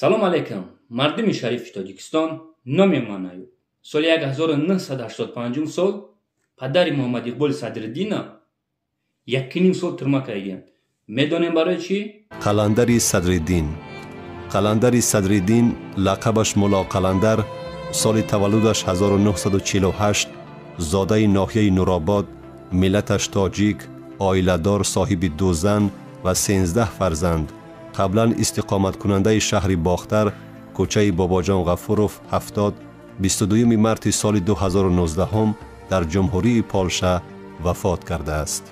салом алейкум. Мардуми шарифи Тоҷикистон, номи ман Аюб. Соли 1985 сол падари Муҳаммад Иқболи Садриддина 1.5 сол турма карданд. Медонем барои чӣ? қаландари Садриддин. қаландари Садриддин, лақабаш Мулло Қаландар, соли таваллудаш 1948, зодаи ноҳияи Нуробод, миллаташ тоҷик, оиладор, соҳиби 2 зан ва 13 фарзанд. қаблан истиқоматкунандаи шаҳри Бохтар, кӯчаи Бобоҷон Ғафуров 70, 22 марти соли 2019 дар ҷумҳурии Полша вафот кардааст.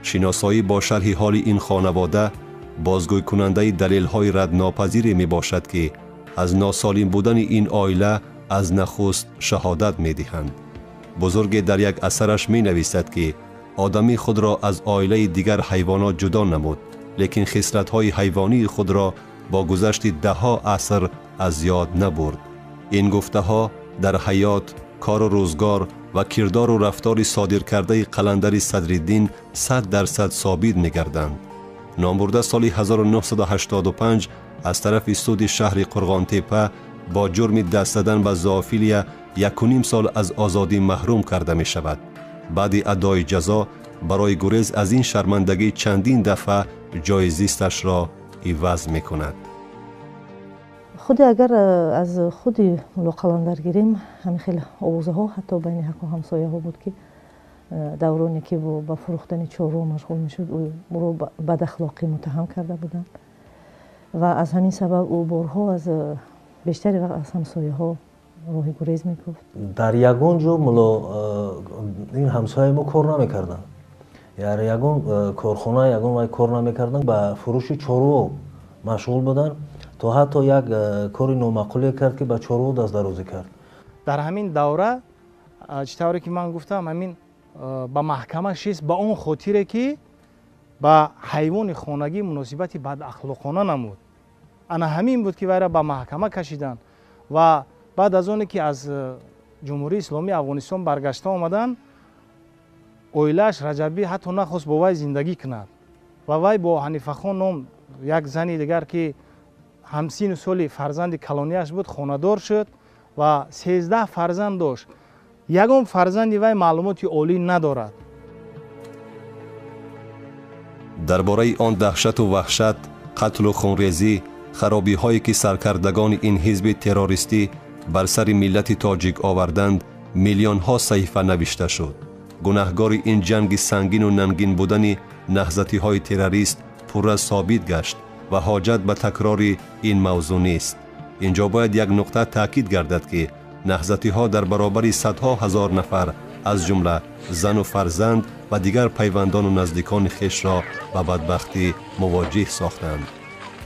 шиносоӣ бо шарҳи ҳоли ин хонавода бозгӯйкунандаи далелҳои раднопазире мебошад ки аз носолим будани ин оила аз нахуст шаҳодат медиҳанд. бузурге дар як асараш менависад ки одамӣ худро аз оилаи дигар ҳайвонот ҷудо намуд, лекин хислатҳои ҳайвонии худро бо гузашти даҳҳо аср аз ёд набурд. ин гуфтаҳо дар ҳаёт, кору рӯзгор ва кирдору рафтори содиркардаи қаландари Садриддин 100% собит мегарданд. номбурда соли 1985 аз тарафи суди шаҳри Қурғонтепа бо ҷурми даст задан ба зоофилия 1.5 сол аз озодӣ маҳрум карда мешавад. баъди адои ҷазо барои гурез аз ин шармандагӣ чандин дафъа ҷои зисташро иваз мекунад. худи агар аз худи Мулло Қаландар гирем, ҳамин хеле овозаҳо ҳатто байни ҳаку ҳамсояҳо буд ки давроне ки ба фурӯхтани чорво машғул мешуд, ӯро бадахлоқӣ муттаҳам карда буданд ва аз ҳамин сабаб ӯ борҳо аз бештари вақт аз ҳамсояҳо роҳи гурез мекуфт. дар ягон ҷо Мулло ин ҳамсояи мо кор намекарданд. яъне ягон корхона, ягон вай кор намекарданд, ба фурӯши чорво машғул буданд, то ҳатто як кори номаъқуле кард ки ба чорво дастдарозӣ кард. дар ҳамин давра чӣ тавре ки ман гуфтам, ҳамин ба маҳкама шист ба он хотире ки ба ҳайвони хонагӣ муносибати бадахлоқона намуд. ана ҳамин буд ки вайра ба маҳкама кашиданд ва баъд аз оне ки аз ҷумҳурии исломии Афғонистон баргашта омаданд, оилааш Раҷабӣ ҳатто нахост бо вай зиндагӣ кунад ва вай бо Ҳанифахон ном як зани дигар ки ҳамсину соли фарзанди калонияш буд хонадор шуд ва 13 фарзанд дошт. ягон фарзанди вай маълумоти олӣ надорад. дар бораи он даҳшату ваҳшат, қатлу хунрезӣ, харобиҳое ки саркардагони ин ҳизби террористӣ бар сари миллати тоҷик оварданд, миллионҳо саҳифа навишта шуд. гунаҳгори ин ҷанги сангину нангин будани наҳзатиҳои террорист пурра собит гашт ва ҳоҷат ба такрори ин мавзӯъ нест. инҷо бояд як нуқта таъкид гардад ки наҳзатиҳо дар баробари садҳо ҳазор нафар аз ҷумла зану фарзанд ва дигар пайвандону наздикони хешро ба бадбахтӣ мувоҷиҳ сохтанд.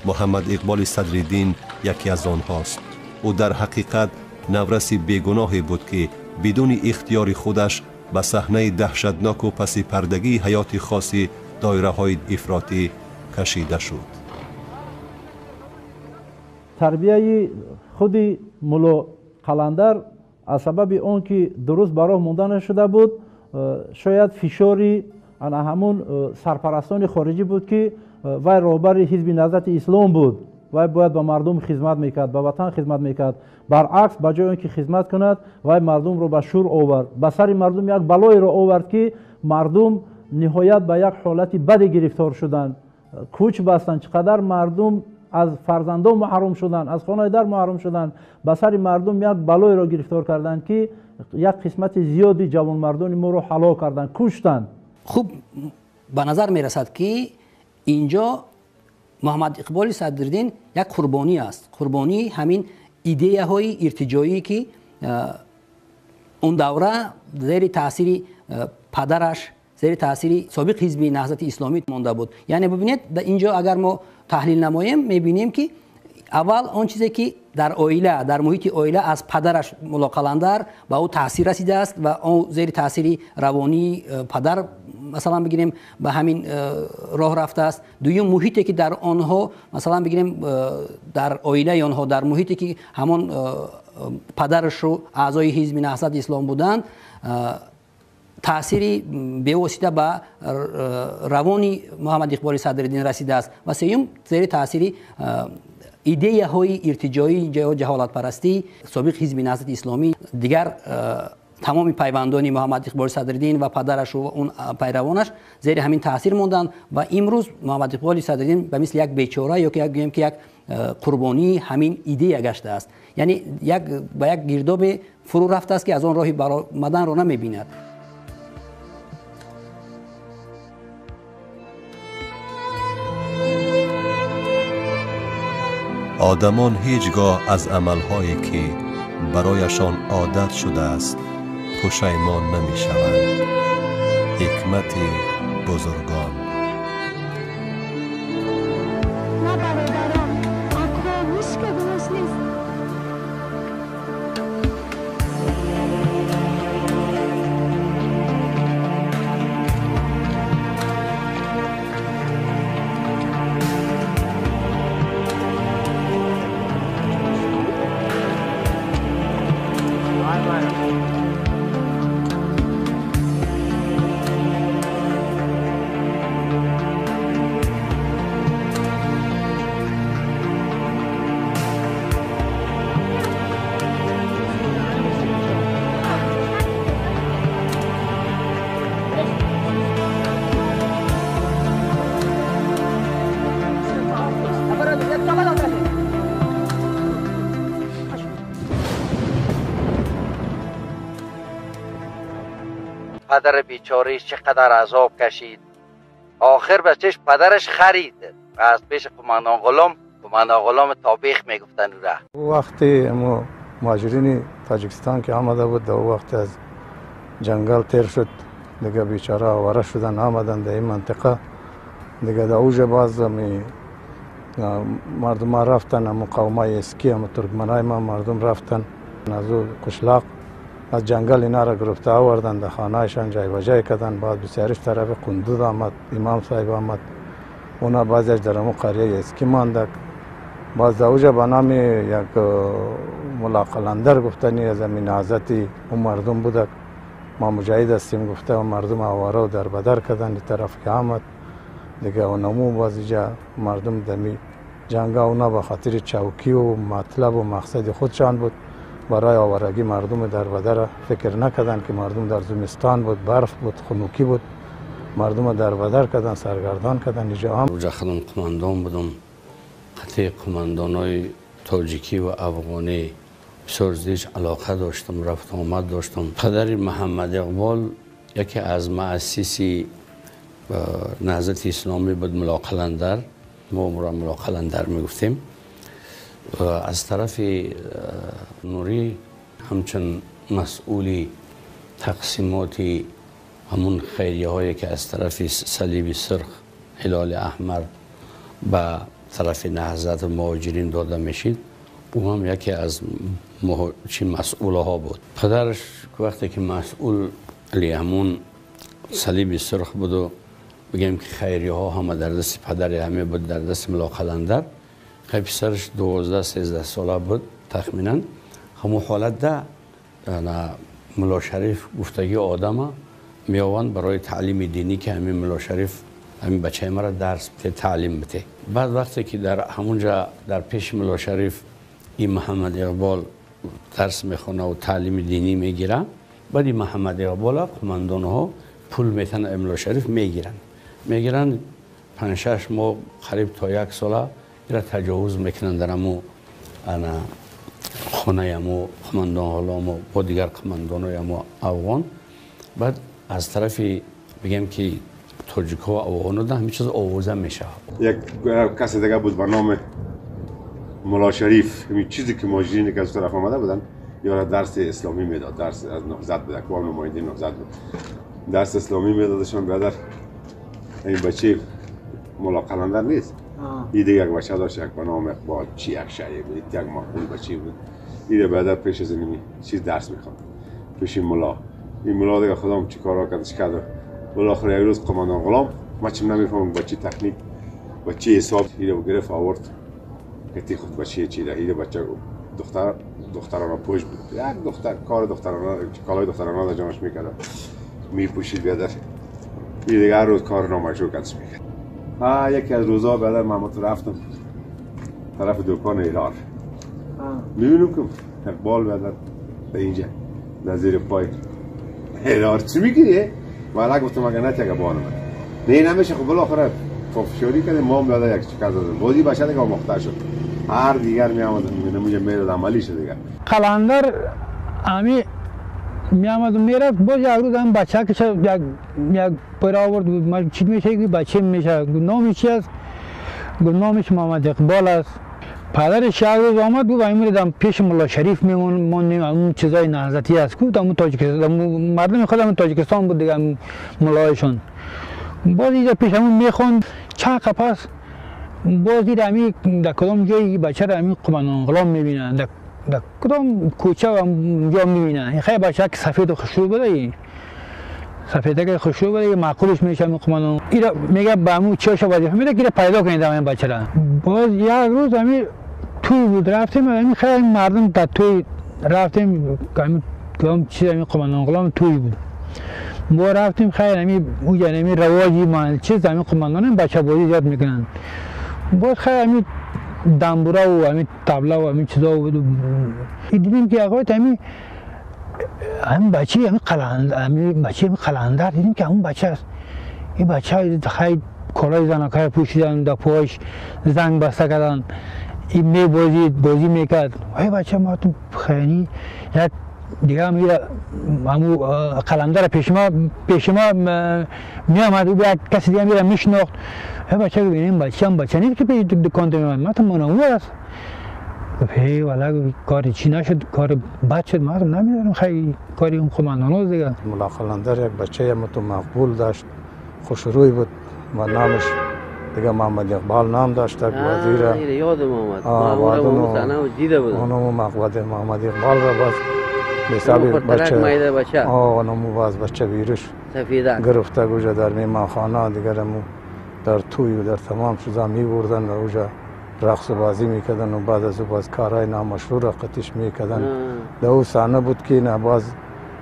муҳаммад иқболи Садриддин яке аз онҳост. ӯ дар ҳақиқат навраси бегуноҳе буд ки бидуни ихтиёри худаш ба саҳнаи даҳшатноку пасипардагии ҳаёти хоси доираҳои ифротӣ кашида шуд. тарбияи худи Мулло Қаландар аз сабаби он ки дуруст ба роҳ монда нашуда буд, шояд фишори ана ҳамун сарпарастони хориҷӣ буд ки вай роҳбари ҳизби Наҳзати Ислом буд. вай бояд ба мардум хизмат мекард, ба ватан хизмат мекард. баръакс, ба ҷои он ки хизмат кунад, вай мардумро ба шур овард. ба сари мардум як балоеро овард ки мардум ниҳоят ба як ҳолати баде гирифтор шуданд. кӯч бастанд, чӣ қадар мардум аз фарзандон маҳрум шуданд, аз хонаи дар маҳрум шуданд. ба сари мардум як балоеро гирифтор карданд ки як қисмати зиёди ҷавонмардони моро ҳалок карданд, куштанд. хуб ба назар мерасад ки инҷо Муҳаммад Иқболи Садриддин як қурбонӣ аст. қурбонии ҳамин идеяҳои иртиҷоӣ ки он давра зери таъсири падараш, зери таъсири собиқ ҳизби Наҳзати Исломӣ монда буд. яъне бибинед инҷо агар мо таҳлил намоем мебинем ки аввал он чизе ки дар оила, дар муҳити оила аз падараш Мулло Қаландар ба ӯ таъсир расидааст ва он зери таъсири равонии падар масалан бигирем ба ҳамин роҳ рафтааст. дуюм муҳите ки дар онҳо масалан бигирем дар оилаи онҳо, дар муҳите ки ҳамон падарашу аъзои ҳизби Наҳзати Ислом буданд, تأثیری به واسطه به روانی محمد اقبال صدرالدین رسیده است و سوم زیر تأثیر ایده های ارتجاعی جهالت پرستی سابق حزب نهضت اسلامی دیگر تمام پیوندان محمد اقبال صدرالدین و پدرش و اون پیروانش زیر همین تاثیر موندن و امروز محمد اقبال صدرالدین به مثل یک بیچاره یا که یک قربانی همین ایده گشته است، یعنی به یک گرداب فرو رفته است که از آن راهی برآمدن را نمی‌بیند. آدمان هیچگاه از عملهایی که برایشان عادت شده است پشیمان نمی شوند. حکمت بزرگان. نه برادران، آنها هیچ که درست نیست. پدر بیچارهش چقدر عذاب کشید، آخر به چشم پدرش خرید و از پیش قماندان غلام تابیخ میگفتن او وقتی مهاجرین تاجیکستان که آمده بود در وقت از جنگل تیر شد دیگه بیچاره آواره شدن آمدن در این منطقه دیگه در اوج باز مردم ها رفتن، مقاومه اسکی هم ترکمنای ما مردم رفتن از او قشلاق از جنگل اینا را گرفته آوردن در خانهشان جای و جای کردن. بعد بسیارش طرف قندوز آمد، امام صاحب آمد، اونا بعضیش در همون قریه اسکی ماندک. باز در اوجه به نام یک ملا قلندر گفتنی از امین حضرتی اون مردم بودک، ما مجاهد هستیم گفته و مردم آواره و در بدر کردن این طرف که آمد دیگه اونمو باز اینجا مردم دمی جنگ اونا به خاطر چوکی و مطلب و مقصد خودشان بود برای آوارگی مردم در بدر فکر نکردن که مردم در زمستان بود، برف بود، خنوکی بود، مردم در بدر کردن، سرگردان کردن. اینجا هم روزا خودم قماندان بودم، حتی قماندانای تاجیکی و افغانی بسیار زیش علاقه داشتم، رفت آمد داشتم. پدر محمد اقبال یکی از مؤسسی نهضت اسلامی بود، ملا قلندر، ما ملا قلندر میگفتیم. از طرف نوری همچون مسئولی تقسیماتی همون خیریه هایی که از طرف صلیب سرخ، هلال احمر به طرف نهضت مهاجرین داده میشید، او هم یکی از مسئول ها بود. پدرش وقتی که مسئول همون صلیب سرخ بود و بگیم که خیریه ها همه در دست پدر همه بود، در دست ملا قلندر. پسرش 12-13 ساله بود تخمینا. همون حالت ده ملا شریف گفتگی آدم میآوند برای تعلیم دینی که همین ملا شریف همین بچه مرا درس بده، تعلیم بده. بعد وقتی که در همونجا در پیش ملا شریف این محمد اقبال درس میخونه و تعلیم دینی میگیره، بعد این محمد اقبال قماندان ها پول میتن ملا شریف میگیرن 5-6 ماه قریب تا 1 ساله را تجاوز میکنن در همو خونه همو قماندان غلام و دیگر قماندان های همو افغان. بعد از طرف بگم که تاجیک ها و افغان ده همه چیز آوازه میشه. یک کسی دیگه بود به نام ملا شریف، همین چیزی که ماجرینی که از طرف آمده بودن یا درس اسلامی میداد، درس از نهضت بود، اکبر نماینده نهضت بود، درس اسلامی میدادشون. برادر این بچه ملا قلندر نیست، ایده یک بچه داشت یک به نام اقبال، یک شیعه بود، یک مقبول بچه بود. ایده بعد پیش از اینمی چیز درس میخواد پیش این ملا دیگه خودم چی کارا کرد بالاخره یک روز قماندان غلام، ما چیم نمیفهمم بچه تکنیک بچه حساب ایده رو گرفت آورد که خود بچه چی ده. ایده بچه دخترانه پوش بود، یک دختر کار دخترانه، کالای دخترانه در جامش میکرد. میپوشید بیادر. یه دیگه روز کار نامشروعاتش میکرد. یکی از روزها بیادر من تو رفتم طرف دکان ایران. میبینم که اقبال بیادر به اینجا نظیر پای ایران چی میگیری؟ والا گفتم اگه نتیگه بانم نه نمیشه. خب بالاخره فشاری کرده ما هم بیادر یک چکر دادم بازی بشه دیگه مقطع شد. هر دیگر میامدن نموجه میرد عملی شد دیگه. قلندر امی میامد و میرفت باز یک روز هم بچه که یک پر آورد بود چی میشه که بچه میشه نامش چی است؟ نامش محمد اقبال است. پدرش یک روز آمد بود میردم پیش ملا شریف میمونیم اون چیزای نهضتی است که همون تاجیکستان مردم خود همون تاجیکستان بود دیگه ملایشون. باز اینجا پیش همون میخوند چند قپس باز دید همی در کدام جایی بچه را همی قماندان غلام میبینن در کدام کوچه و جا میبینن. خیلی بچه که سفید و خوشرو بوده سفیده که خوشرو بوده معقولش میشه همی قماندان ایرا میگه به همون چه وظیفه میده که پیدا کنید همین بچه را. باز یک روز همی توی بود رفتیم همی خیلی مردم در توی رفتیم کدام چیز همی قماندان غلام توی بود. ما رفتیم خیلی همی اونجا همی رواجی مال چیز همی قماندان بچه بازی زیاد میکنن. باز خیلی همی دنبوره و همی طبله و همی چیزا بود. دیدیم که آقای همی بچه همی قلندر دیدیم که همون بچه است. این بچه خیلی کلاه زنکای پوشیدن در پاش زنگ بسته کردن. این بازی میکرد. ای بچه ما تو خیلی یک دیگه همون قلندر پیش ما میامد و یک کسی دیگه میره میشناخت. ای بچه که بینیم بچه نیست که به دکان میامد ما تو منامور است. گفت والا کار چی نشد کار بد شد ما نمیدونم خیلی کاری اون قماندان دیگه. ملا قلندر یک بچه تو مقبول داشت خوشروی بود و نامش دیگه محمد اقبال نام داشت وزیر یادم آمد اونو دیده بود اونو مقبول محمد اقبال را باز حساب بچه اونو باز بچه ویرش گرفته گوجه در میهمانخانه دیگر مو در توی و در تمام چیزا میبردن و اونجا رقص و بازی میکردن و بعد از او باز کارهای نامشهور را قطعش میکردن. در او صحنه بود که نه باز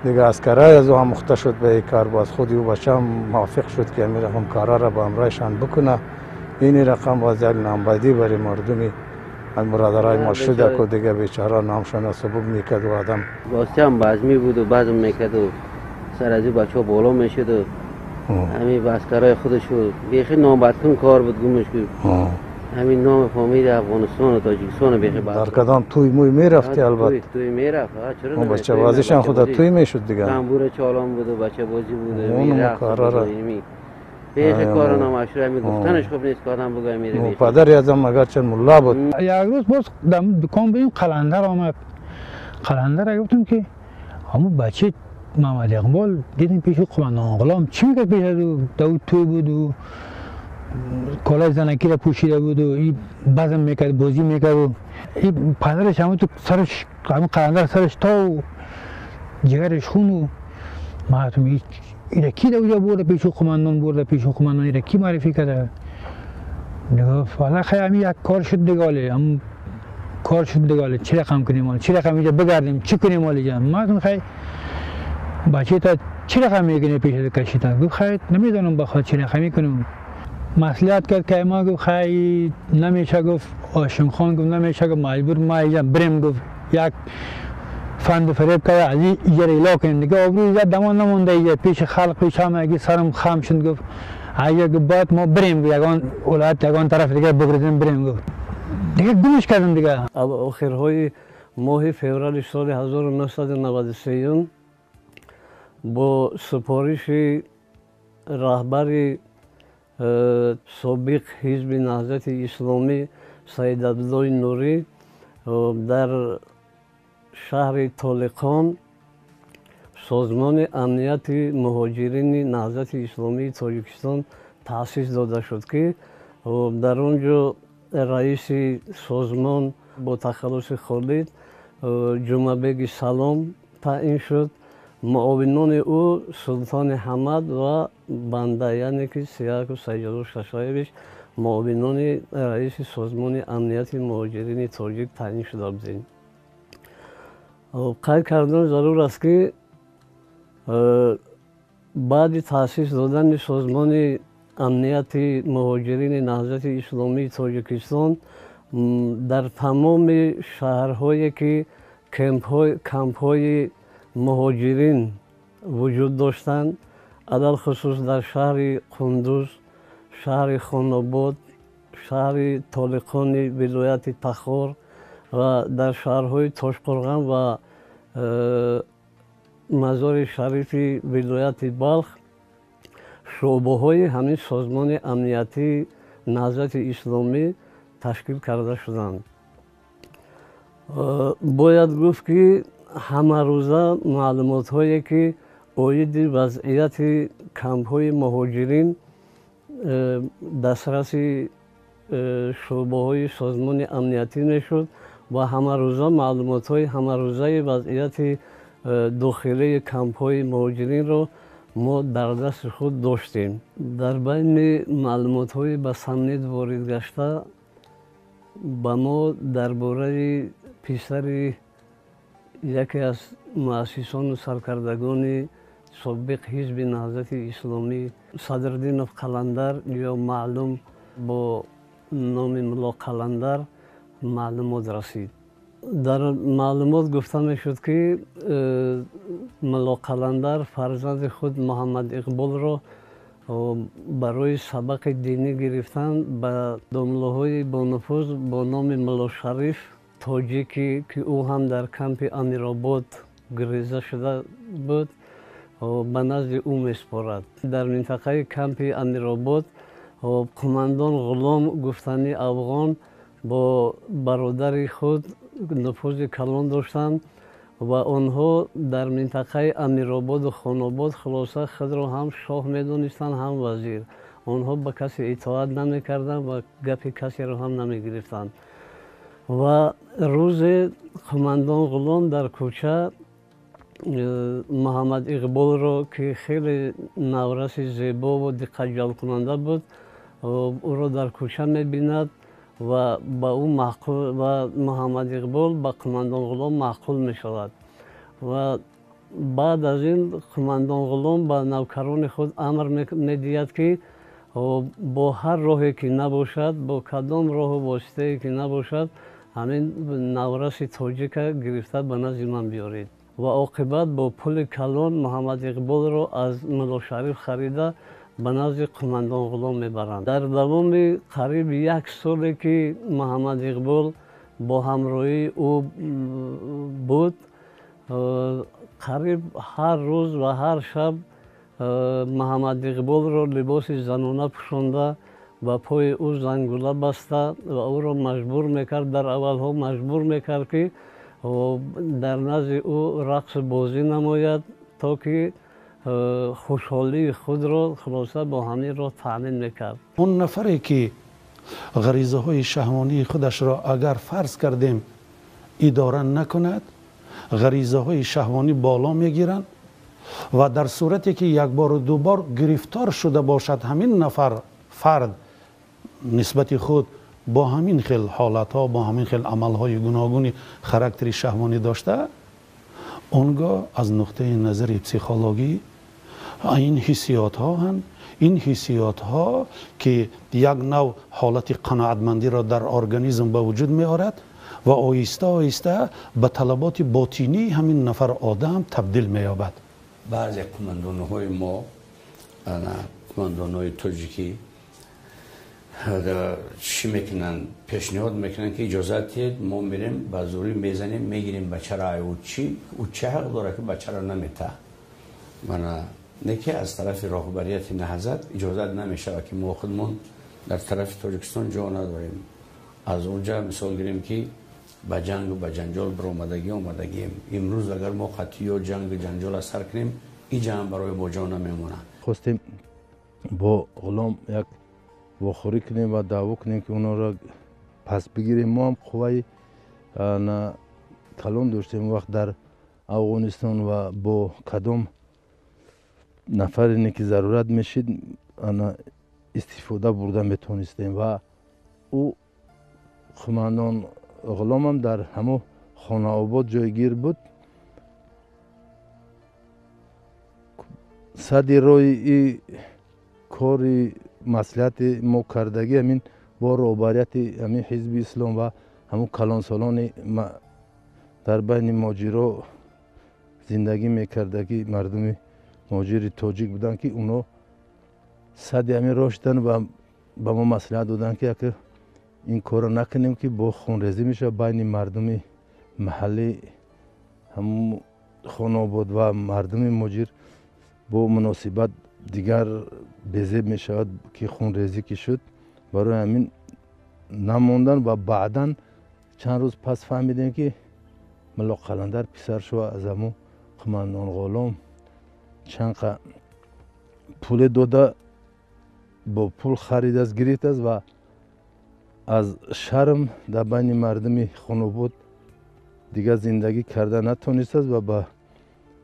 دیگه اسکرای از او هم مخته شد به این کار. باز خودی او بچه هم موافق شد که همین رقم کارا را با همراهشان بکنه. این رقم باز یک نامبدی برای مردمی از برادرای ما شده که دیگه بیچاره نامشان سبب میکرد و آدم باستی هم بازمی بود و بازم میکرد و سر از این بچه ها بالا میشد و همین باسکرای خودش و بیخی نامبدکن کار بود گمش بود. همین نام فامیل افغانستان و تاجیکستان بیخی بد. در کدام توی موی میرفتی البته؟ توی میرفت. چرا اون بچه بازیشان خدا توی میشد دیگه. دنبور چالان بود و بچه بازی بود. اون کارا را بیخی کار نامشروع می گفتنش خوب نیست که آدم بگه میره. پدری ازم اگر چه ملا بود. یک روز باز دکان ببین قلندر آمد. قلندر گفتم که همون بچه محمد اقبال دیدیم پیش قماندان غلام چی میگه پیش داود توی بود و کلاه زنکی را پوشیده بود و این بزم میکرد بازی میکرد و این پدرش همون تو سرش همون قلندر سرش تا و جگرش خون و مردم این کی در اونجا برده پیش قماندان این کی معرفی کرده. گفت والا خیلی همین یک کار شد دیگه چی رقم کنیم چی رقم اینجا بگردیم چی کنیم اینجا. مردم خیلی بچه تا چی رقم میکنه پیش کشیده. گفت خیلی نمیدونم بخواد چی رقمی کنیم. مصلحت کرد که ما گفت خیلی نمیشه. گفت هاشم خان گفت نمیشه. گفت مجبور ما اینجا بریم. گفت یک فند فریب کرد از اینجا ایلا کنیم دیگه آبروی زد دمان نمونده اینجا پیش خلق پیش همه اگه سرم خم شد. گفت اگه باید ما بریم یگان ولایت یگان طرف دیگه بگردیم بریم. گفت دیگه گمش کردم دیگه. آخرهای ماه فوریه سال 1993 با سپارش رهبر سابق حزب نهضت اسلامی سید عبدالله نوری در شهر طالقان سازمان امنیت مهاجرین نهضت اسلامی تاجیکستان تأسیس داده شد که در آنجا رئیس سازمان با تخلص خالد جمعبگ سلام تعیین شد. معاونان او سلطان حمد و بنده یعنی که سیاق و سجاد ششایبش معاونان رئیس سازمان امنیت مهاجرین تاجیک تعیین شده بودند. قید کردن ضرور است که بعد تأسیس دادن سازمان امنیت مهاجرین نهضت اسلامی تاجیکستان در تمام شهرهایی که کمپ های مهاجرین وجود داشتند، علل خصوص در شهر قندوز، شهر خاناباد، شهر طالقان ولایت تخار و در شهرهای تاشقرغان و مزار شریف ولایت بلخ شعبه های همین سازمان امنیتی نهضت اسلامی تشکیل کرده شدند. باید گفت که همه روزه معلومات هایی که اوید وضعیت کمپ های مهاجرین دسترس شعبه های سازمان امنیتی نشد و همه روزه معلومات های همه روزه وضعیت داخلی کمپ های مهاجرین رو ما در دست خود داشتیم. در بین معلومات های به سمنید وارد گشته با ما درباره پسر یکی از مؤسسان و سرکردگان سابق حزب نهضت اسلامی صدرالدین قلندر یا معلوم با نام ملا قلندر معلومات رسید. در معلومات گفته می شد که ملا قلندر فرزند خود محمد اقبال را برای سبق دینی گرفتن به داملاهای با نفوذ با نام ملا شریف تاجیکی که او هم در کمپ امیرآباد گریزه شده بود به نزد او میسپارد. در منطقه کمپ امیرآباد قماندان غلام گفتنی افغان با برادر خود نفوذ کلان داشتند و آنها در منطقه امیرآباد و خاناباد خلاصه خود را هم شاه میدانستند هم وزیر. آنها به کسی اطاعت نمیکردند و گپ کسی را هم نمیگرفتند. و روز قماندان غلام در کوچه محمد اقبال را که خیلی نورس زیبا و دقت جلب کننده بود او را در کوچه میبیند و با او معقول و محمد اقبال با قماندان غلام معقول می شود و بعد از این قماندان غلام با نوکران خود امر می دهد که با هر راهی که نباشد با کدام راه و واسطه‌ای که نباشد همین نورس تاجیک گرفته به نزد من بیارید و عاقبت با پول کلان محمد اقبال را از ملا شریف خریده به نزد قماندان غلام میبرند. در دوام قریب یک سالی که محمد اقبال با همراهی او بود قریب هر روز و هر شب محمد اقبال را لباس زنانه پوشانده و پای او زنگوله بسته و او را مجبور میکرد، در اولها مجبور میکرد که در نزد او رقص بازی نماید تا که خوشحالی خود را خلاصه با همین را تأمین میکرد. اون نفری که غریزه های شهوانی خودش را اگر فرض کردیم اداره نکند غریزه های شهوانی بالا میگیرند و در صورتی که یک بار و دو بار گرفتار شده باشد همین نفر فرد نسبت خود با همین خیل حالت ها با همین خیل عمل های گوناگون خاراکتر شهوانی داشته اونگاه از نقطه نظر پسیخولوژی این حسیات ها هستند. این حسیات ها که یک نوع حالت قناعتمندی را در ارگانیسم به وجود می آورد و آهسته آهسته به طلبات باطنی همین نفر آدم تبدیل می یابد. بعضی قماندان های ما قماندان های تاجیکی چی میکنن پیشنهاد میکنن که اجازه دید ما میریم به زوری میزنیم میگیریم بچه را او چه حق داره که بچه را نمیته من نکی از طرف راهبریت نهضت اجازه نمیشه که ما خودمون در طرف تاجیکستان جا نداریم. از اونجا مثال گیریم که به جنگ و به جنجال اومدگیم امروز اگر ما قطعی و جنگ و جنجال سر کنیم این جنگ برای ما جا نمیمونه. خواستیم با غلام یک واخوری کنیم و دعوا کنیم که اونا را پس بگیریم. ما هم قوه کلان داشتیم وقت در افغانستان و با کدام نفر که ضرورت میشید استفاده برده میتونستیم و او قماندان غلام هم در همه خانه آباد جایگیر بود. صدی روی کاری مصلحت ما کردگی همین با روبریت همین حزب اسلام و همون کلان سالان در بین ماجرا زندگی میکردگی مردم ماجر تاجیک بودن که اونا صدی همین راشدن و با ما مصلحت دادن که اگر این کار نکنیم که با خونریزی میشه بین مردم محلی همون خانواد و مردم ماجر با مناسبت دیگر بزیب می شود که خونریزی که شد برای همین نموندن و بعدا چند روز پس فهمیدیم که ملا قلندر پسر شو از همون قماندان غلام چند پول داده با پول خرید از گرفت است و از شرم در بین مردم خانواد دیگر زندگی کرده نتونسته است و به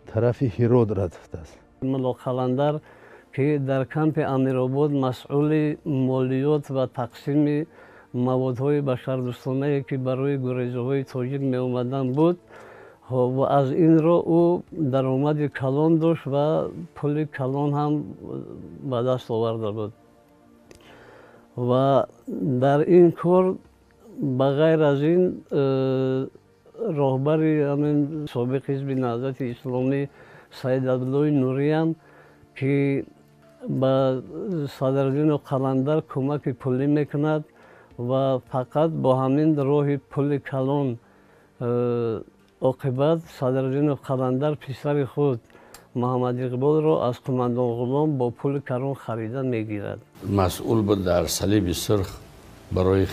طرف هرات رفته است. ملا قلندر که در کمپ امیرآباد مسئول مالیات و تقسیم موادهای بشردوستانه که برای گریزه‌های تاجیک می اومدن بود و از این را او درآمد کلان داشت و پول کلان هم به دست آورده بود و در این کار بغیر از این راهبر همین سابق حزب نهضت اسلامی سید عبدالله نوری هم که به صدرالدین قلندر کمک پولی میکند و فقط با همین راه پول کلان عاقبت صدرالدین قلندر پسر خود محمد اقبال را از قماندان غلام با پول کلان خریدن میگیرد. مسئول بود در صلیب سرخ برای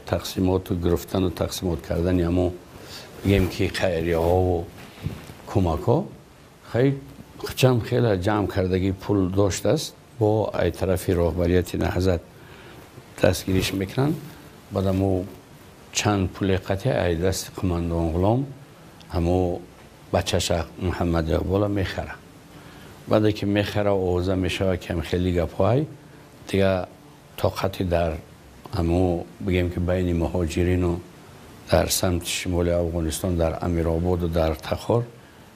تقسیمات و گرفتن و تقسیمات کردن همون بگیم که خیریه ها و کمک ها خیلی جمع کردگی پول داشت است با ای طرفی راهبریت نهضت دستگیریش میکنن بعد همو چند پول قطعه ای دست قماندان غلام همو بچه‌ش محمد اقبال میخره بعد که میخره اوضاع میشه که خیلی گپای دیگه طاقتی در همو بگیم که بین مهاجرین و در سمت شمال افغانستان در امیرآباد و در تخار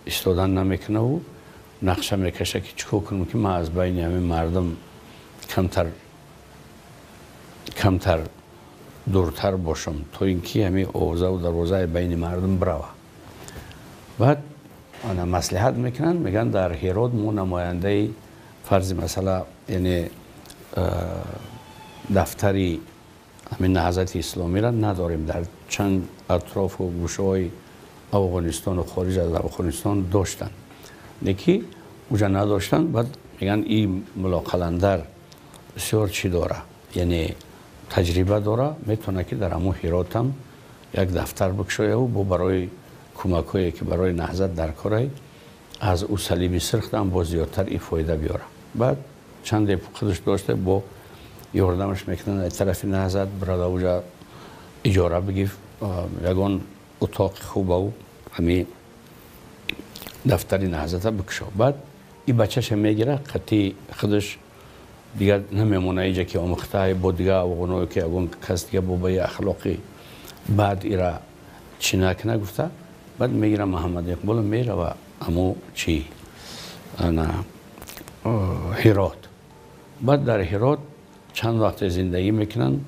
ایستادن نمیکنه و نقشه میکشه که چیکار کنم که من از بین همین مردم کمتر دورتر باشم تا اینکه همین اوضاع و دروازه بین مردم بروه. بعد آنها مصلحت میکنن میگن در هرات ما نماینده فرض مثلا یعنی دفتری همین نهضت اسلامی را نداریم در چند اطراف و گوشه های افغانستان و خارج از افغانستان داشتن نکی اوجا نداشتن. بعد میگن این ملا قلندر بسیار چی داره یعنی تجربه داره میتونه که در همون هرات هم یک دفتر بکشه و برای کمک هایی که برای نهضت در کاره از او صلیب سرخ هم با زیادتر این فایده بیاره. بعد چند خودش داشته با یاردمش میکنن از طرف نهضت برای اوجا اجاره بگیف یگان اتاق خوبه و همین دفتری نهضت بکشه. بعد این بچهش میگیره قطعی خودش دیگه نمیمونه اینجا که آموخته با دیگه افغانایی که اگه کس دیگه با اخلاقی بعد ایرا چی نکنه گفته. بعد میگیره محمد اقبال میره و امو چی هرات. بعد در هرات چند وقت زندگی میکنن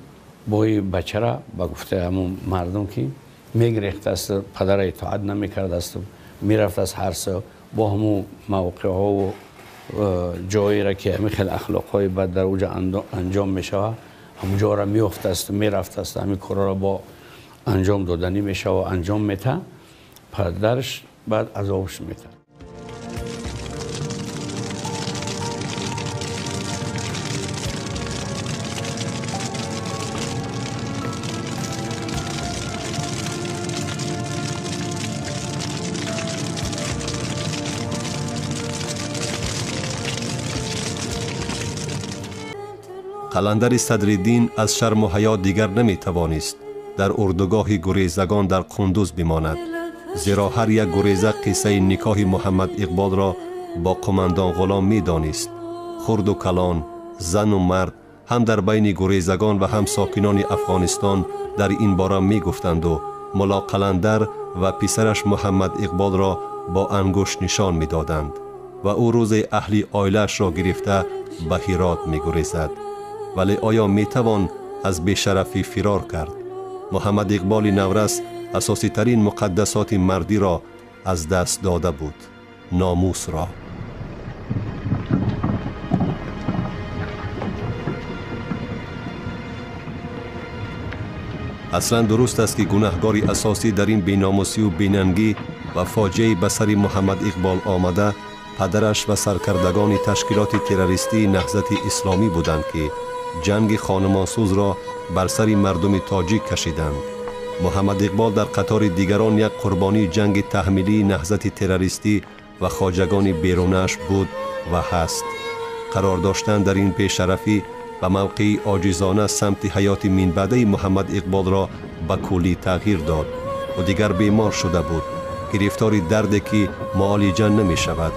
با این بچه را با گفته همون مردم که میگریخت است پدر اطاعت نمیکرد است میرفت از هر سه با همون موقع ها و جایی را که همین خیلی اخلاق های بد در اوجا انجام میشه همونجا را میافت است میرفت است همین کارا را با انجام دادنی میشه و انجام میته پدرش بعد عذابش میته. قلندر صدرالدین از شرم و حیا دیگر نمی توانست در اردوگاه گریزگان در قندوز بماند، زیرا هر یک گریزه قصه نکاح محمد اقبال را با قماندان غلام می دانست. خرد و کلان، زن و مرد هم در بین گریزگان و هم ساکنان افغانستان در این باره می گفتند و ملا قلندر و پسرش محمد اقبال را با انگشت نشان می دادند. و او روز اهلی آیلش را گرفته به هرات می گریزد. ولی آیا می توان از بیشرفی فرار کرد؟ محمد اقبال نورس اساسی ترین مقدسات مردی را از دست داده بود، ناموس را. اصلا درست است که گناهکاری اساسی در این بی‌ناموسی و بیننگی و فاجعه به سر محمد اقبال آمده پدرش و سرکردگان تشکیلات تروریستی نهضت اسلامی بودند که جنگ خانمانسوز را بر سر مردم تاجیک کشیدند. محمد اقبال در قطار دیگران یک قربانی جنگ تحمیلی نهضت تروریستی و خواجگان بیرونش بود و هست. قرار داشتن در این پیشرفی و موقعی عاجزانه سمت حیات منبعده محمد اقبال را به کلی تغییر داد و دیگر بیمار شده بود، گرفتار دردی که معالجه نمی شود.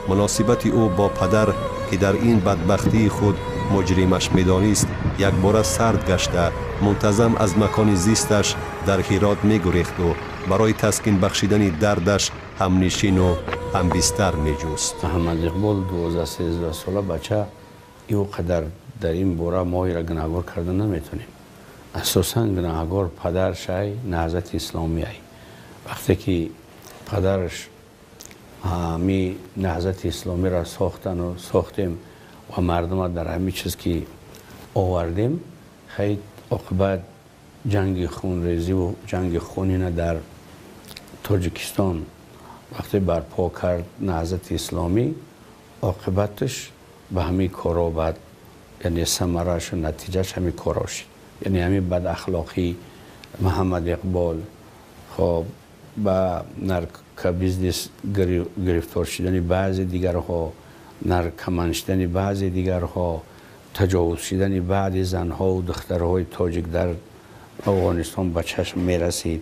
مناسبت او با پدر که در این بدبختی خود مجرمش می‌دانست یک بار سرد گشته منتظم از مکان زیستش در هرات می گریخت و برای تسکین بخشیدن دردش همنشین و همبستر می جست. محمد اقبال 12-13 ساله بچه او قدر در این باره ما را گناهکار کردن نمیتونیم. اساساً گناهکار پدرش نهضت اسلامی ای. وقتی که پدرش می نهضت اسلامی را ساختن و ساختیم و مردم در همین چیز که آوردیم، خیلی عاقبت جنگ خونریزی و جنگ خونینه در تاجیکستان وقتی برپا کرد نهضت اسلامی، عاقبتش به همین کارا بعد یعنی ثمره‌اش و نتیجهش همین کارا شد. یعنی همین بد اخلاقی محمد اقبال خب با نرک بیزنس گرفتار شدن بعضی دیگرها، نرکمند شدن بعضی دیگرها، تجاوز شدن بعضی زنها و دخترهای تاجیک در افغانستان به چشم می رسید.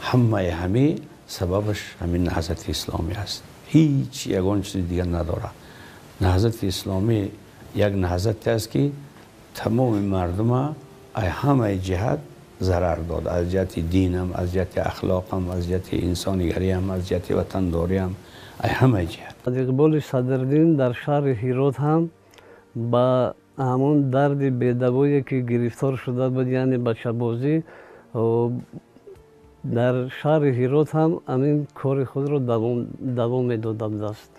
همه سببش همین نهضت اسلامی است. هیچ یگان چیز دیگر نداره. نهضت اسلامی یک نهضت است که تمام مردم همه جهت ضرر داد، از جهت دین هم، از جهت اخلاق هم، از جهت انسانیگری هم، از جهت وطنداری هم، همه جهت. اقبال صدرالدین در شهر هرات هم با همون درد بی‌دوایی که گرفتار شده بود، یعنی بچه بازی، در شهر هرات هم همین کار خود را دوام میداد است.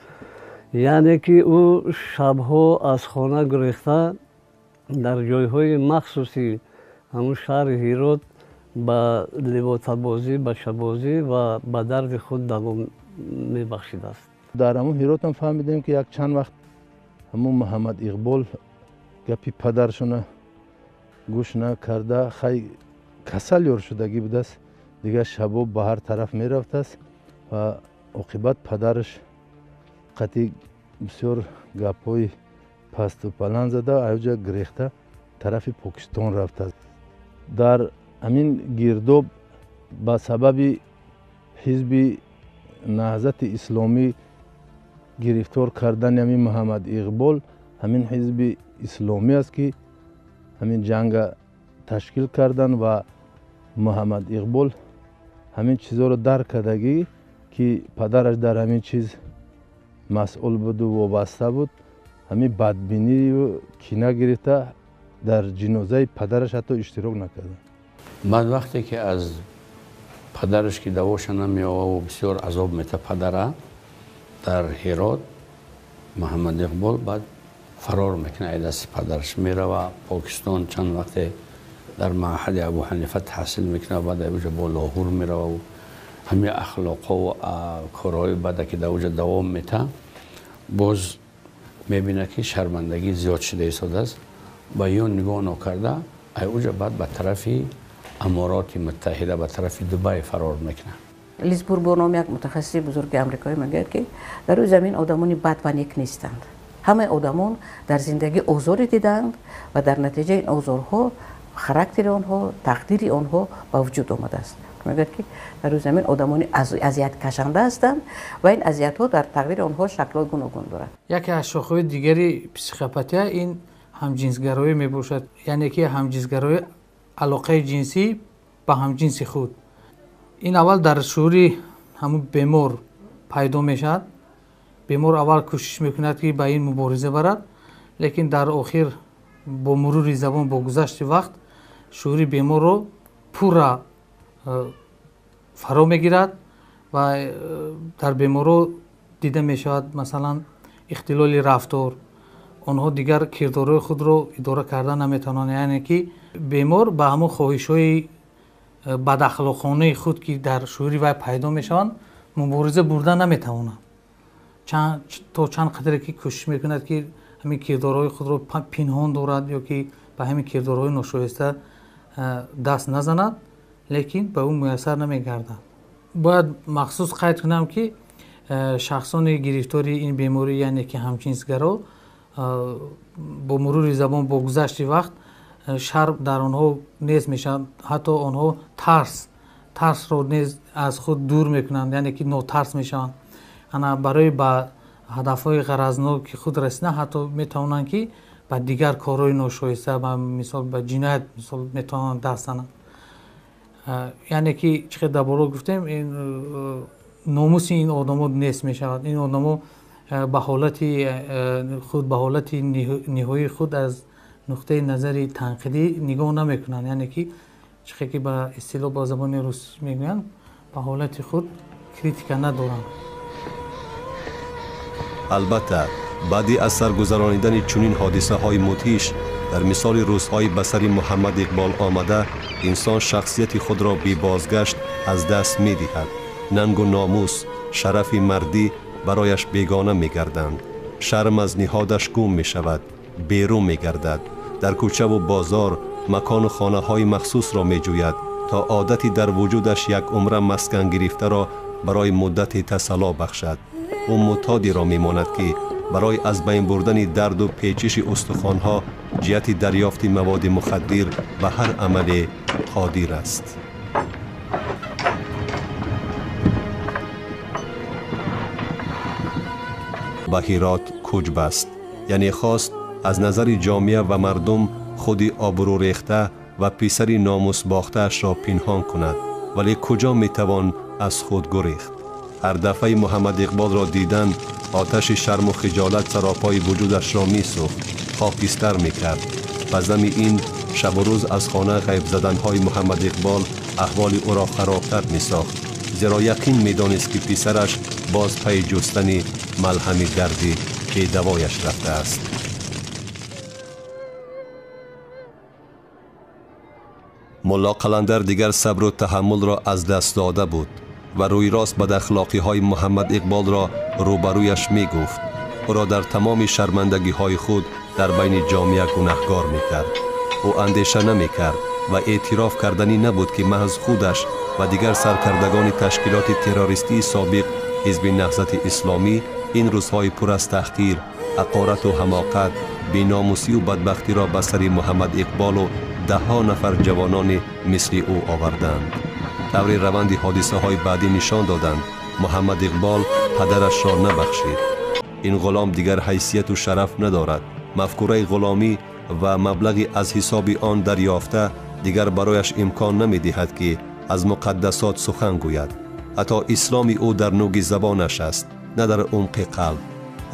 یعنی که او شبها از خانه گریخته در جایهای مخصوصی همون شهر هرات با لواطه بازی، بچه بازی و با درد خود دوام میبخشید است. در همون هرات هم فهمیدیم که یک چند وقت همون محمد اقبال گپی پدرشون گوش نکرده، خیلی کسل یار شدگی بود است، دیگه شبا به هر طرف می رفت است و عاقبت پدرش قطعی بسیار گپای پست و پلند زده اوجا گریخته طرف پاکستان رفت است. در همین گرداب به سبب حزب نهضت اسلامی گرفتار کردن همین محمد اقبال، همین حزب اسلامی است که همین جنگ تشکیل کردن و محمد اقبال همین چیزها رو درک کردگی که پدرش در همین چیز مسئول بود و وابسته بود، همین بدبینی و کینه گرفته در جنازه پدرش حتی اشتراک نکرده. بعد وقتی که از پدرش که دواش نمی‌آورد و بسیار عذاب می‌ده پدره در هرات، محمد اقبال بعد فرار میکنه، از دست پدرش میره و پاکستان چند وقت در معهد ابو حنیفه تحصیل میکنه، بعد اوجا با لاهور میره و همین اخلاق و کارهای بده که در اوجا دوام میده، باز میبینه که شرمندگی زیاد شده ایستاده است، با یون نگاه نکرده اوجا بعد به طرف امارات متحده به طرف دبی فرار میکنه. لیز بوربونوم یک متخصص بزرگ آمریکایی میگه که در روی زمین آدمانی بد و نیک نیستند. همه آدمان در زندگی آزاری دیدند و در نتیجه این آزارها خاراکتر آنها، تقدیر آنها با وجود آمده است. میگه که در روی زمین آدمانی اذیت کشنده هستند و این اذیت ها در تقدیر آنها شکل‌های گوناگون دارد. یکی از شاخه‌های دیگری پسیکوپاتی این همجنسگرایی میباشد، یعنی که همجنسگرایی علاقه جنسی با همجنس خود. این اول در شعور همون بیمار پیدا میشد бемор аввал кӯшиш мекунад ки ба ин мубориза барад, лекин дар охир бо мурури замон, бо гузашти вақт шуури беморро пурра фаро мегирад ва дар беморро дида мешавад масалан ихтилоли рафтор, онҳо дигар кирдорҳои худро идора карда наметавонанд, яъне ки бемор ба ҳамон хоҳишҳои бадахлоқонаи худ ки дар шуури вай пайдо мешаванд мубориза бурда наметавонад. то чанд қадре ки кӯшиш мекунад ки ҳамин кирдорҳои худро пинҳон дорад ё ки ба ҳамин кирдорҳои ношоиста даст назанад, лекин ба ӯ муяссар намегардад. бояд махсус қайд кунам ки шахсони гирифтори ин беморӣ, яъне ки ҳамҷинсгаро, бо мурури замон, бо гузашти вақт шар дар онҳо нез мешавад, ҳатто онҳо тарсро нез аз худ дур мекунанд, яъне ки нотарс мешаванд. ана барои ба ҳадафҳои ғаразнок ки худ расида ҳатто метавонанд ки ба дигар корҳои ношоиста, ба мисол ба ҷиноят мисол метавонанд даст зананд. яъне ки чӣ қадр боло гуфтем, номуси ин одамо нест мешавад. ин одамо ба ҳолати худ, ба ҳолати ниҳоии худ аз нуқтаи назари танқидӣ нигоҳ намекунанд, яъне ки чӣ қадр ки ба истилоҳ ба забони рус мегӯянд, ба ҳолати худ критика надоранд. албатта баъди аз саргузаронидани чунин ҳодисаҳои мудҳиш дар мисоли рӯзҳои ба сари муҳаммад иқбол омада, инсон шахсияти худро бебозгашт аз даст медиҳад. нангу номус, шарафи мардӣ барояш бегона мегарданд. шарм аз ниҳодаш гум мешавад, берун мегардад. дар кӯчаву бозор макону хонаҳои махсусро меҷӯяд то одати дар вуҷудаш як умра маскан гирифтаро барои муддати тасалло бахшад. ӯ мутодиро мемонад ки барои аз байн бурдани дарду печиши устухонҳо ҷиҳати дарёфти маводи мухаддир ба ҳар амале қодир аст. ба ҳирот кӯч баст, яъне хост аз назари ҷомеа ва мардум худи обрӯрехта ва писари номусбохтаашро пинҳон кунад, вале куҷо метавон аз худ гурехт? ҳар дафъаи муҳаммад иқболро дидан оташи шарму хиҷолат саропои вуҷудашро месӯхт, хокистар мекард. ба зами ин шабу рӯз аз хона ғайбзаданҳои муҳаммад иқбол аҳволи ӯро харобтар месохт, зеро яқин медонист ки писараш боз пай ҷустани малҳами дарди бедавояш рафтааст. мулло қаландар дигар сабру таҳаммулро аз даст дода буд ва рӯйрост бадахлоқиҳои муҳаммад иқболро рӯбарӯяш мегуфт. ӯро дар тамоми шармандагиҳои худ дар байни ҷомеа гунаҳгор мекард. ӯ андеша намекард ва эътироф карданӣ набуд ки маҳз худаш ва дигар саркардагони ташкилоти террористии собиқ ҳизби наҳзати исломӣ ин рӯзҳои пур аз таҳқир, ҳақорату ҳамоқат, беномусию бадбахтиро ба сари муҳаммад иқболу даҳҳо нафар ҷавонони мисли ӯ оварданд. таври раванди ҳодисаҳои баъдӣ нишон доданд муҳаммад иқбол падарашро набахшид. ин ғулом дигар ҳайсияту шараф надорад. мафкураи ғуломӣ ва маблағи аз ҳисоби он дарёфта дигар барояш имкон намедиҳад ки аз муқаддасот сухан гӯяд. ҳатто исломи ӯ дар нӯги забонаш аст, на дар умқи қалб.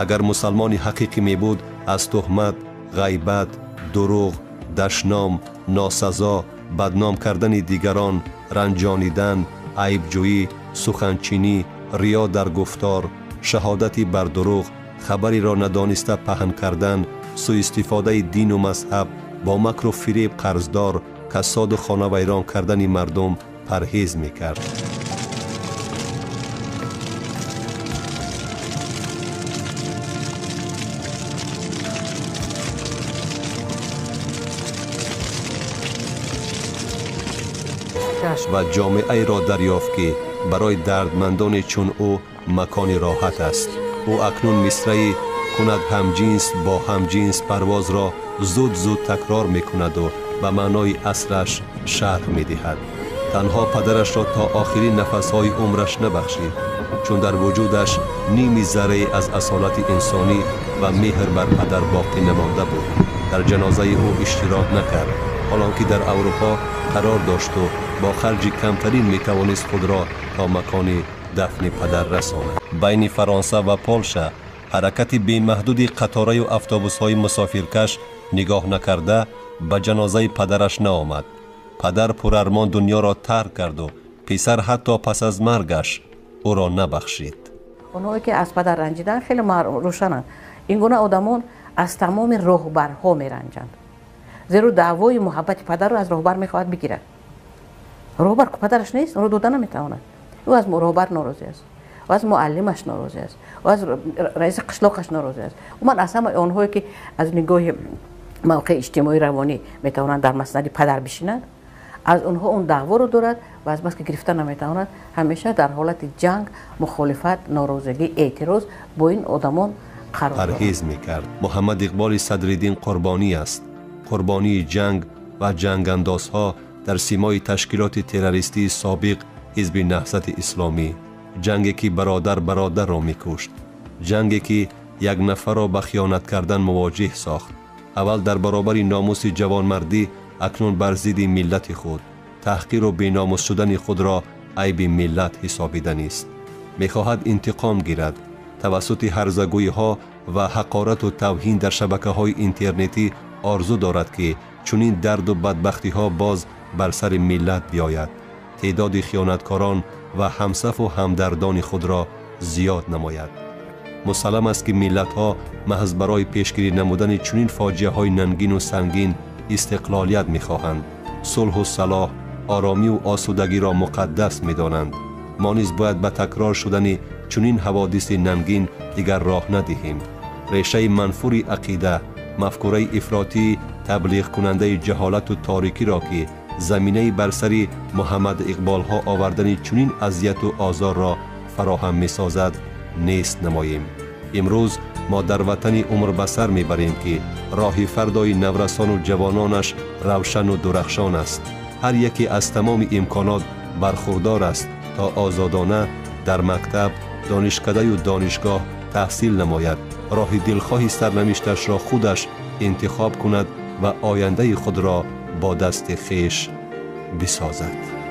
агар мусалмони ҳақиқӣ мебуд, аз туҳмат, ғайбат, дурӯғ, дашном, носазо, бадном кардани дигарон, ранҷонидан, айбҷӯӣ, суханчинӣ, риё дар гуфтор, шаҳодати бар дурӯғ, хабареро надониста паҳн кардан, суистифодаи дину мазҳаб, бо макру фиреб қарздор, касоду хонавайрон кардани мардум парҳез мекард. ва ҷомеаеро дарёфт ки барои дардмандоне чун ӯ макони роҳат аст. ӯ акнун мисраи кунад ҳамҷинс бо ҳамҷинс парвозро зуд такрор мекунаду ба маънои аслаш шарҳ медиҳад. танҳо падарашро то охирин нафасҳои умраш набахшид, чун дар вуҷудаш ними зарраи аз асолати инсонӣ ва меҳр бар падар боқӣ намонда буд. дар ҷанозаи ӯ иштирок накард, ҳолонки дар аврупо қарор дошту با خرج کمترین میتوانست خود را تا مکان دفن پدر رساند. بین فرانسه و پولشا حرکت بی‌محدود قطاره و اتوبوس‌های مسافرکش نگاه نکرده به جنازه پدرش نآمد. پدر پرارمان دنیا را ترک کرد و پسر حتی پس از مرگش او را نبخشید. اونایی که از پدر رنجیدن خیلی روشنن. این گونه آدمان از تمام رهبرها میرنجند. زیرا دعوای محبت پدر رو از رهبر میخواهد بگیرد. رهبر که پدرش نیست اون رو دادن نمیتواند. او از رهبر ناراضی است. و از معلمش ناراضی است. و از رئیس قشلاقش ناراضی است. و من از همه آنهایی که از نگاه موقع اجتماعی روانی میتوانند در مسند پدر بشینند، از اونها اون دعوا رو دارد و از بس که گرفتن نمیتواند همیشه در حالت جنگ، مخالفت، ناراضگی، اعتراض با این آدمان قرار دارد. پرهیز میکرد. محمد اقبال صدرالدین قربانی است. قربانی جنگ و جنگ اندازها در سیمای تشکیلات تروریستی سابق حزب نهضت اسلامی. جنگی که برادر را میکشت. جنگی که یک نفر را به خیانت کردن مواجه ساخت. اول در برابر ناموس جوانمردی، اکنون بر ضد ملت خود. تحقیر و بی‌ناموس شدن خود را عیب ملت حسابیدنی است. میخواهد انتقام گیرد. توسط هرزگویی ها و حقارت و توهین در شبکه‌های اینترنتی آرزو دارد که چنین درد و بدبختی ها باز بر سر ملت بیاید. تعداد خیانتکاران و همصف و همدردان خود را زیاد نماید. مسلم است که ملت ها محض برای پیشگیری نمودن چنین فاجعه های ننگین و سنگین استقلالیت می‌خواهند. صلح و صلاح، آرامی و آسودگی را مقدس می‌دانند. ما نیز باید به تکرار شدن چنین حوادث ننگین دیگر راه ندهیم. ریشه منفور عقیده، مفکوره افراطی تبلیغ کننده جهالت و تاریکی را که زمینه بر سر محمد اقبال ها آوردن چنین اذیت و آزار را فراهم می‌سازد نیست نماییم. امروز ما در وطن عمر بسر میبریم که راه فردای نورسان و جوانانش روشن و درخشان است. هر یکی از تمام امکانات برخوردار است تا آزادانه در مکتب، دانشکده و دانشگاه تحصیل نماید. راه دلخواه سرنوشتش را خودش انتخاب کند و آینده خود را با دست خویش بسازد.